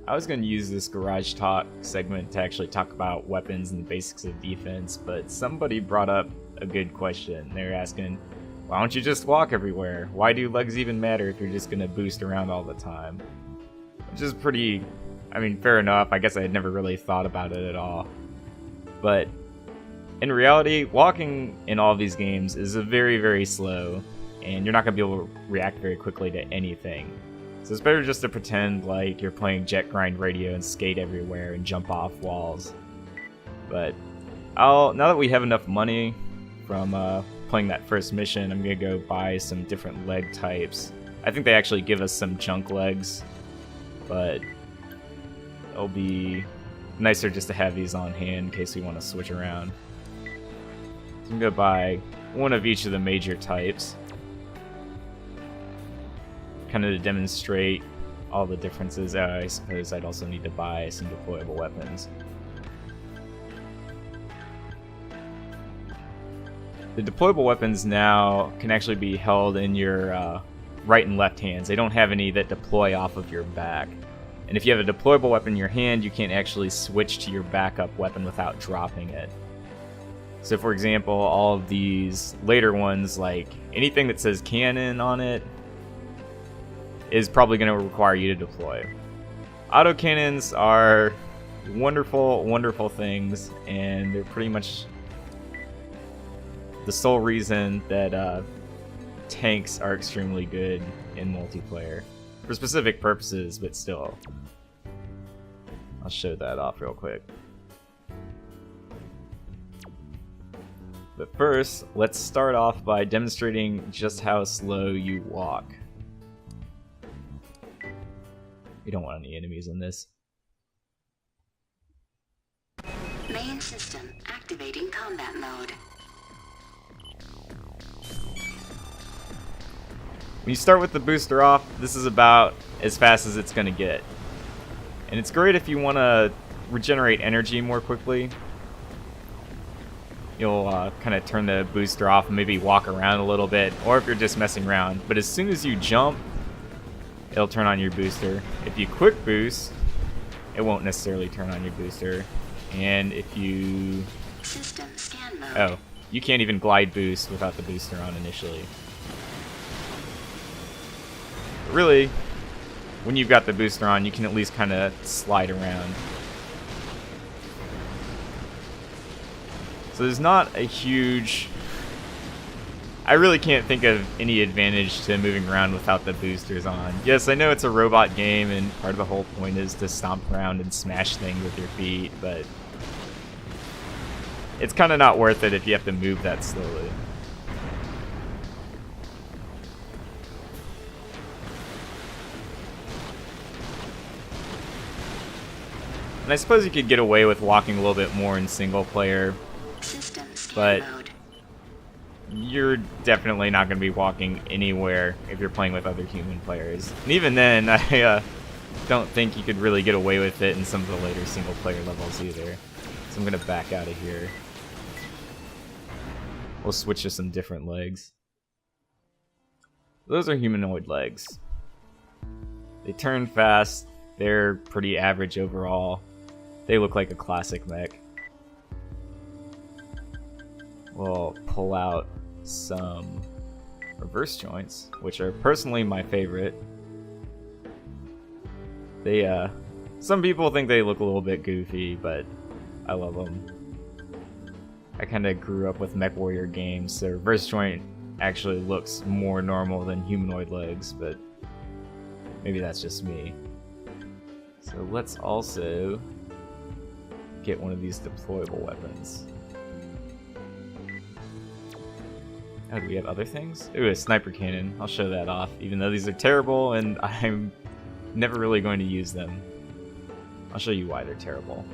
I was going to use this Garage Talk segment to actually talk about weapons and the basics of defense, but somebody brought up a good question. They're asking, why don't you just walk everywhere? Why do legs even matter if you're just going to boost around all the time? Which is pretty, I mean, fair enough. I guess I had never really thought about it at all. But in reality, walking in all of these games is very, very slow, and you're not going to be able to react very quickly to anything. So it's better just to pretend like you're playing Jet Grind Radio and skate everywhere and jump off walls. But now that we have enough money from playing that first mission, I'm going to go buy some different leg types. I think they actually give us some junk legs, but it'll be nicer just to have these on hand in case we want to switch around. So I'm going to buy one of each of the major types, kind of to demonstrate all the differences. I suppose I'd also need to buy some deployable weapons. The deployable weapons now can actually be held in your right and left hands. They don't have any that deploy off of your back. And if you have a deployable weapon in your hand, you can't actually switch to your backup weapon without dropping it. So for example, all of these later ones, like anything that says cannon on it, is probably going to require you to deploy. Autocannons are wonderful, wonderful things, and they're pretty much the sole reason that tanks are extremely good in multiplayer. For specific purposes, but still. I'll show that off real quick. But first, let's start off by demonstrating just how slow you walk. We don't want any enemies in this. Main system activating combat mode. When you start with the booster off, this is about as fast as it's going to get. And it's great if you want to regenerate energy more quickly. You'll kind of turn the booster off and maybe walk around a little bit, or if you're just messing around. But as soon as you jump, it'll turn on your booster. If you quick boost, it won't necessarily turn on your booster. And if you... System scan mode. Oh, you can't even glide boost without the booster on initially. But really, when you've got the booster on, you can at least kind of slide around. So there's not a huge... I really can't think of any advantage to moving around without the boosters on. Yes, I know it's a robot game, and part of the whole point is to stomp around and smash things with your feet, but it's kind of not worth it if you have to move that slowly. And I suppose you could get away with walking a little bit more in single player, but you're definitely not going to be walking anywhere if you're playing with other human players. And even then, I don't think you could really get away with it in some of the later single player levels either. So I'm going to back out of here. We'll switch to some different legs. Those are humanoid legs. They turn fast. They're pretty average overall. They look like a classic mech. We'll pull out some reverse joints, which are personally my favorite. They, some people think they look a little bit goofy, but I love them. I kind of grew up with MechWarrior games, so reverse joint actually looks more normal than humanoid legs, but maybe that's just me. So let's also get one of these deployable weapons. Oh, do we have other things? Ooh, a sniper cannon. I'll show that off, even though these are terrible and I'm never really going to use them. I'll show you why they're terrible.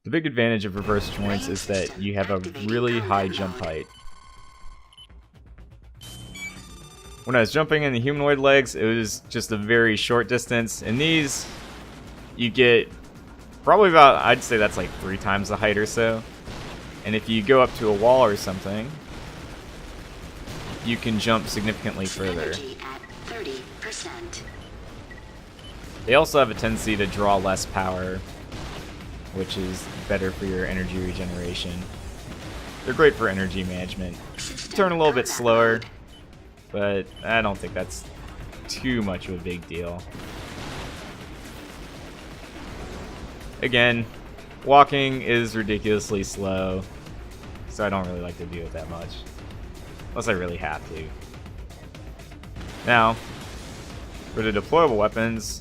The big advantage of reverse joints is that you have a really high jump height. When I was jumping in the humanoid legs, it was just a very short distance. In these, you get probably about, I'd say that's like 3 times the height or so. And if you go up to a wall or something, you can jump significantly further. Energy at 30%. They also have a tendency to draw less power, which is better for your energy regeneration. They're great for energy management. Turn a little bit slower, but I don't think that's too much of a big deal. Again, walking is ridiculously slow, so I don't really like to do it that much. Unless I really have to. Now, for the deployable weapons,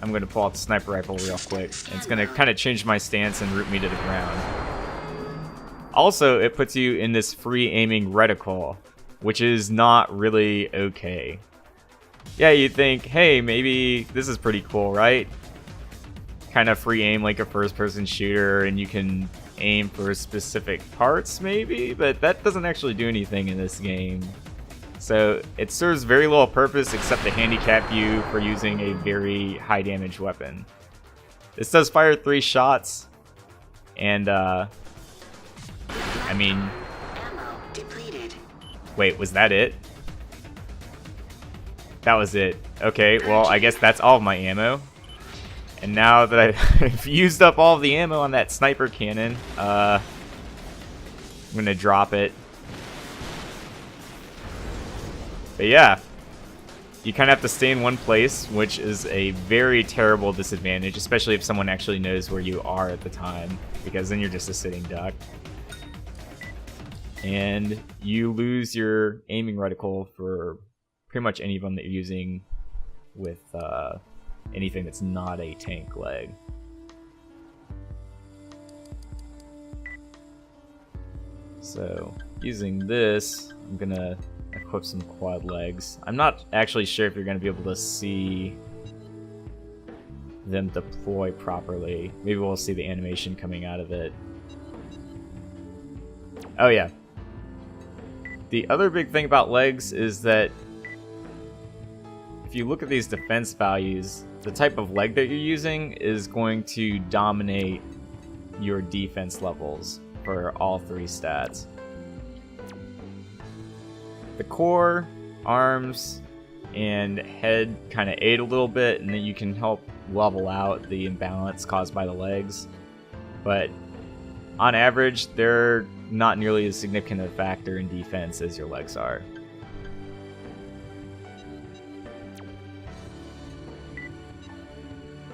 I'm going to pull out the sniper rifle real quick. And it's going to kind of change my stance and root me to the ground. Also, it puts you in this free aiming reticle, which is not really okay. Yeah, you'd think, hey, maybe this is pretty cool, right? Kind of free aim like a first-person shooter, and you can aim for specific parts, maybe? But that doesn't actually do anything in this game. So it serves very little purpose except to handicap you for using a very high damage weapon. This does fire 3 shots, and I mean, Ammo depleted. wait, was that it? That was it. Okay, well, I guess that's all of my ammo. And now that I've used up all of the ammo on that sniper cannon, I'm gonna drop it. But yeah, you kind of have to stay in one place, which is a very terrible disadvantage, especially if someone actually knows where you are at the time, because then you're just a sitting duck. And you lose your aiming reticle for pretty much anyone that you're using with anything that's not a tank leg. So, using this, I'm gonna equip some quad legs. I'm not actually sure if you're gonna be able to see them deploy properly. Maybe we'll see the animation coming out of it. Oh yeah. The other big thing about legs is that if you look at these defense values, the type of leg that you're using is going to dominate your defense levels for all 3 stats. The core, arms, and head kind of aid a little bit, and then you can help level out the imbalance caused by the legs. But on average, they're not nearly as significant a factor in defense as your legs are.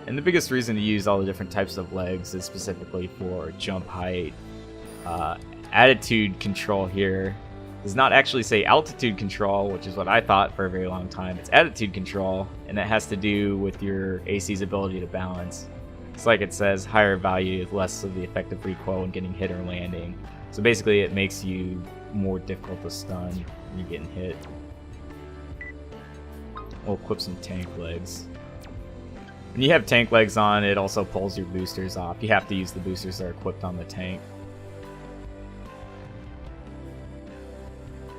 And the biggest reason to use all the different types of legs is specifically for jump height. Attitude control here does not actually say altitude control, which is what I thought for a very long time. It's attitude control, and that has to do with your AC's ability to balance. It's like it says, higher value, less of the effective recoil when getting hit or landing. So basically it makes you more difficult to stun when you're getting hit. We'll equip some tank legs. When you have tank legs on, it also pulls your boosters off. You have to use the boosters that are equipped on the tank.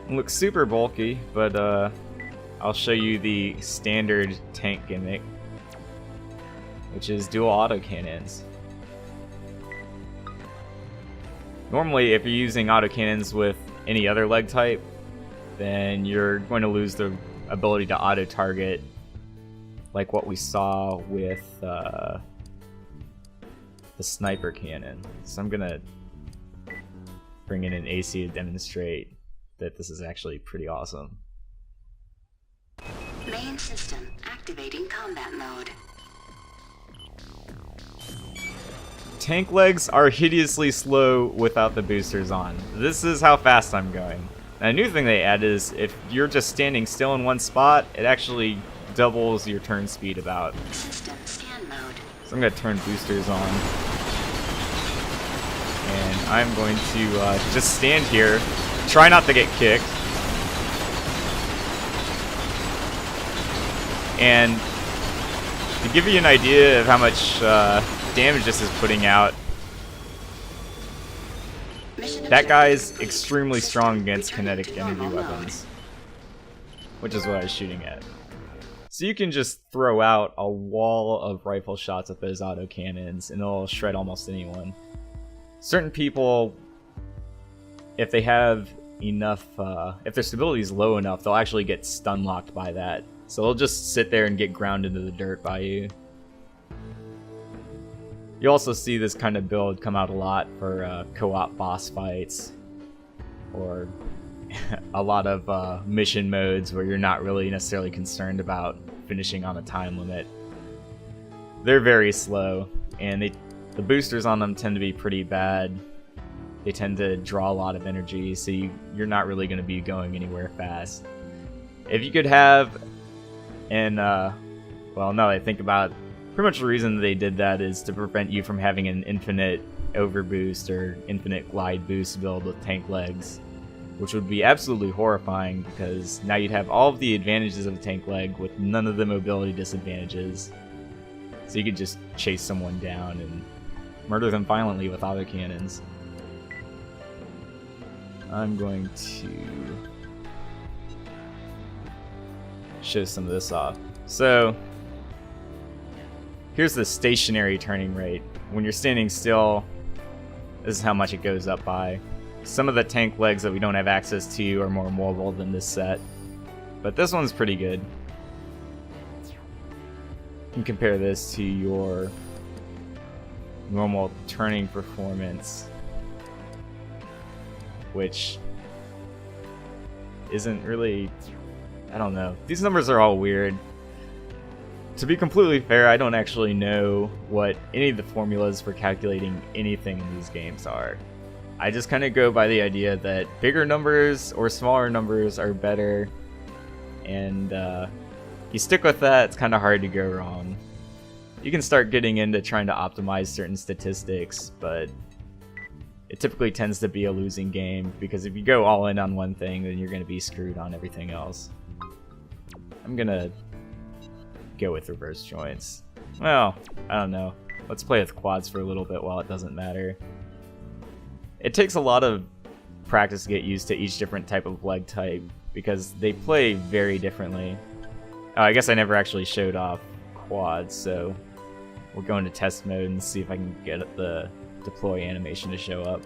It looks super bulky, but I'll show you the standard tank gimmick, which is dual autocannons. Normally, if you're using autocannons with any other leg type, then you're going to lose the ability to auto-target, like what we saw with the sniper cannon. So I'm gonna bring in an AC to demonstrate that this is actually pretty awesome. Main system activating combat mode. Tank legs are hideously slow without the boosters on. This is how fast I'm going. Now, a new thing they add is if you're just standing still in one spot, it actually doubles your turn speed about. System scan mode. So I'm going to turn boosters on. And I'm going to just stand here, try not to get kicked. And to give you an idea of how much damage this is putting out, that guy's extremely strong against kinetic energy weapons, which is what I was shooting at. So you can just throw out a wall of rifle shots with those autocannons and it'll shred almost anyone. certain people, if they have enough, if their stability is low enough, they'll actually get stun locked by that. So they'll just sit there and get ground into the dirt by you. You also see this kind of build come out a lot for co-op boss fights, or a lot of mission modes where you're not really necessarily concerned about finishing on a time limit. They're very slow, and the boosters on them tend to be pretty bad. They tend to draw a lot of energy, so you're not really going to be going anywhere fast. If you could have, and well, now that I think about it, pretty much the reason they did that is to prevent you from having an infinite overboost or infinite glide boost build with tank legs, which would be absolutely horrifying because now you'd have all of the advantages of a tank leg with none of the mobility disadvantages. So you could just chase someone down and murder them violently with autocannons. I'm going to show some of this off. So here's the stationary turning rate. When you're standing still, this is how much it goes up by. Some of the tank legs that we don't have access to are more mobile than this set, but this one's pretty good. You can compare this to your normal turning performance, which isn't really, I don't know. These numbers are all weird. To be completely fair, I don't actually know what any of the formulas for calculating anything in these games are. I just kind of go by the idea that bigger numbers or smaller numbers are better, and you stick with that, it's kind of hard to go wrong. You can start getting into trying to optimize certain statistics, but it typically tends to be a losing game, because if you go all in on one thing, then you're going to be screwed on everything else. I'm going to go with reverse joints. Well, I don't know. Let's play with quads for a little bit while it doesn't matter. It takes a lot of practice to get used to each different type of leg type, because they play very differently. Oh, I guess I never actually showed off quads, so we'll go into test mode and see if I can get the deploy animation to show up.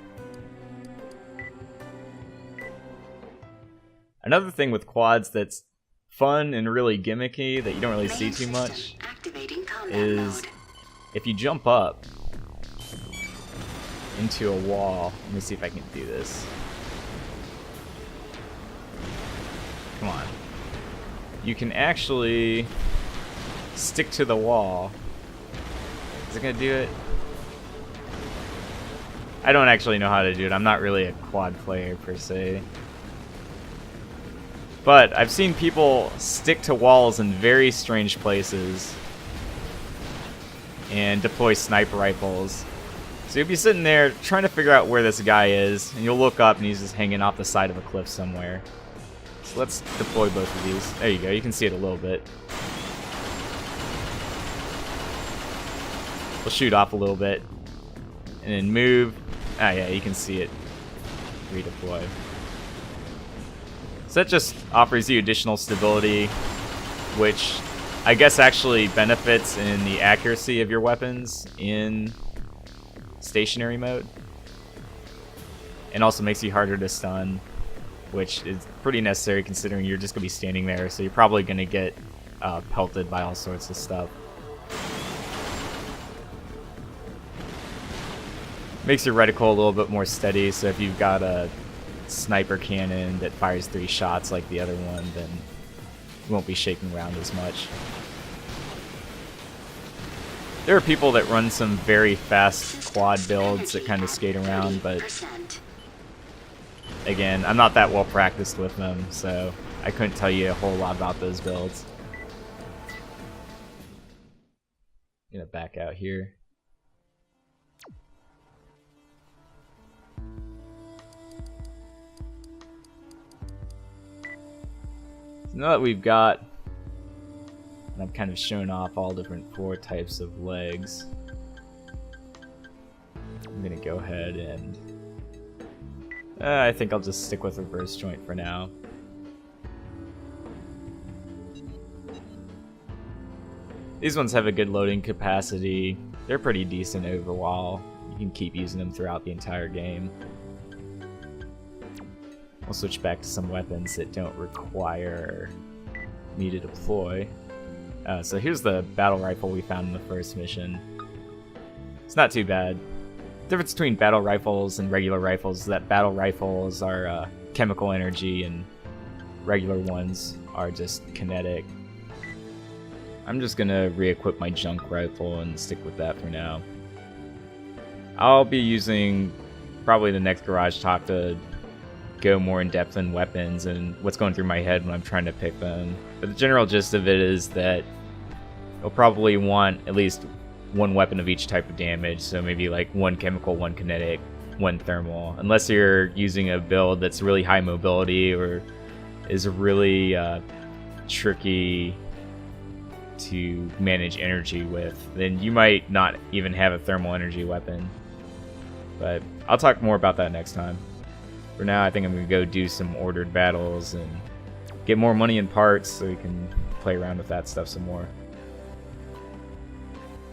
Another thing with quads that's fun and really gimmicky that you don't really see too much is if you jump up into a wall. Let me see if I can do this. Come on. You can actually stick to the wall. Is it gonna do it? I don't actually know how to do it. I'm not really a quad player per se. But I've seen people stick to walls in very strange places and deploy sniper rifles. So you'll be sitting there trying to figure out where this guy is, and you'll look up and he's just hanging off the side of a cliff somewhere. So let's deploy both of these. There you go, you can see it a little bit. We'll shoot off a little bit and then move. Ah yeah, you can see it redeploy. So that just offers you additional stability, which I guess actually benefits in the accuracy of your weapons in stationary mode, and also makes you harder to stun, which is pretty necessary considering you're just going to be standing there, so you're probably going to get pelted by all sorts of stuff. Makes your reticle a little bit more steady, so if you've got a sniper cannon that fires 3 shots like the other one, then you won't be shaking around as much. There are people that run some very fast quad builds that kind of skate around, but again, I'm not that well practiced with them, so I couldn't tell you a whole lot about those builds. I'm gonna back out here. So now that we've got, and I've kind of shown off all different 4 types of legs, I'm gonna go ahead and I think I'll just stick with reverse joint for now. These ones have a good loading capacity. They're pretty decent overall. You You can keep using them throughout the entire game. We'll switch back to some weapons that don't require me to deploy. So here's the battle rifle we found in the first mission. It's not too bad. The difference between battle rifles and regular rifles is that battle rifles are chemical energy and regular ones are just kinetic. I'm just gonna re-equip my junk rifle and stick with that for now. I'll be using probably the next garage talk to go more in depth in weapons and what's going through my head when I'm trying to pick them. But the general gist of it is that you'll probably want at least one weapon of each type of damage, so maybe like one chemical, one kinetic, one thermal, unless you're using a build that's really high mobility or is really tricky to manage energy with, then you might not even have a thermal energy weapon. But I'll talk more about that next time. For now, I think I'm going to go do some ordered battles and get more money and parts so we can play around with that stuff some more.